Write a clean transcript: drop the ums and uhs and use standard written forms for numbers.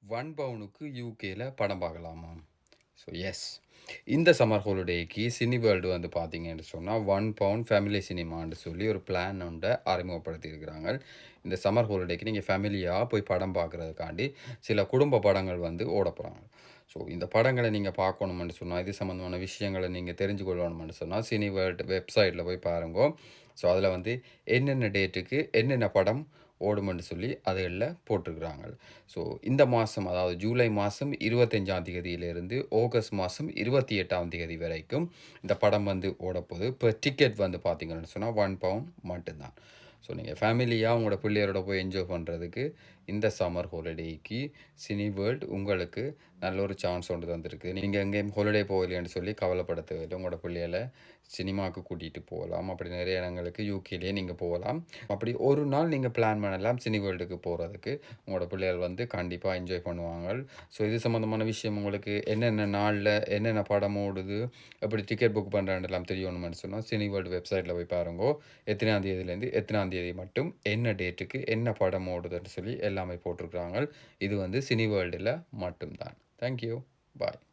1 பவுனுக்கு யூகேல படம் பார்க்கலாமாம். So yes. இந்த சம்மர் ஹாலிடேக்கு சினி வேர்ல்டு வந்து பார்த்தீங்கன்னு சொன்னா, 1 பவுண்ட் ஃபேமிலி சினிமான்னு சொல்லி ஒரு பிளான் ஒண்ட அறிமுகப்படுத்தியிருக்கிறாங்க. இந்த சம்மர் ஹாலிடேக்கு நீங்க ஃபேமிலியா போய் படம் பார்க்கறதுக்காண்டி, சில குடும்ப படங்கள் வந்து ஓடப்போறாங்க. ஸோ இந்த படங்கள நீங்க பார்க்கணும்னு சொன்னா, இது சம்மந்தமான விஷயங்கள நீங்க தெரிஞ்சு கொள்ளணும்னு சொன்னா, சினி வேர்ல்டு வெப்சைட்ல போய் பாருங்கோ. ஸோ அதில வந்து என்னென்ன டேட்டுக்கு என்னென்ன படம் ஓடும்ன்னு சொல்லி அதுகள்ல போட்டிருக்கிறாங்க. ஸோ இந்த மாசம் அதாவது ஜூலை மாசம் 25ஆம் தேதியிலிருந்து ஆகஸ்ட் மாசம் 28ஆம் தேதி வரைக்கும் இந்த படம் வந்து ஓடப்போகுது. இப்போ டிக்கெட் வந்து பார்த்தீங்கன்னு சொன்னா 1 பவுண்ட் மட்டும் தான். ஸோ நீங்க ஃபேமிலியா உங்களோட பிள்ளையோட போய் என்ஜாய் பண்றதுக்கு இந்த சம்மர் ஹாலிடேக்கு சினி வேர்ல்ட் உங்களுக்கு நல்ல ஒரு சான்ஸ் ஒன்று தந்திருக்கு. நீங்க எங்கேயும் ஹாலிடே போகலையேன்னு சொல்லி கவலைப்பட தேவையில்ல. உங்களோட பிள்ளைகள சினிமாக்கு கூட்டிட்டு போகலாம். அப்படி நிறைய இடங்களுக்கு யூகேலயே நீங்க போகலாம். அப்படி ஒரு நாள் நீங்க பிளான் பண்ணலாம் சினி வேர்ல்டுக்கு போறதுக்கு. உங்களோட பிள்ளைகள் வந்து கண்டிப்பா என்ஜாய் பண்ணுவாங்க. ஸோ இது சம்மந்தமான விஷயம் உங்களுக்கு என்னென்ன நாள்ல என்னென்ன படம் ஓடுது, எப்படி டிக்கெட் புக் பண்றதுன்னுலாம் தெரியணும்னு சொன்னா, சினி வேர்ல்டு வெப்சைட்ல போய் பாருங்கோ. எத்தனாம் தேதியிலேருந்து எத்தனாம் தேதி மட்டும் என்ன டேட்டுக்கு என்ன படம் ஓடுதுன்னு சொல்லி எல்லாமே போட்டிருக்கிறாங்க. இது வந்து சினி வேர்ல்டுல மட்டும் தான். Thank you. பாய்.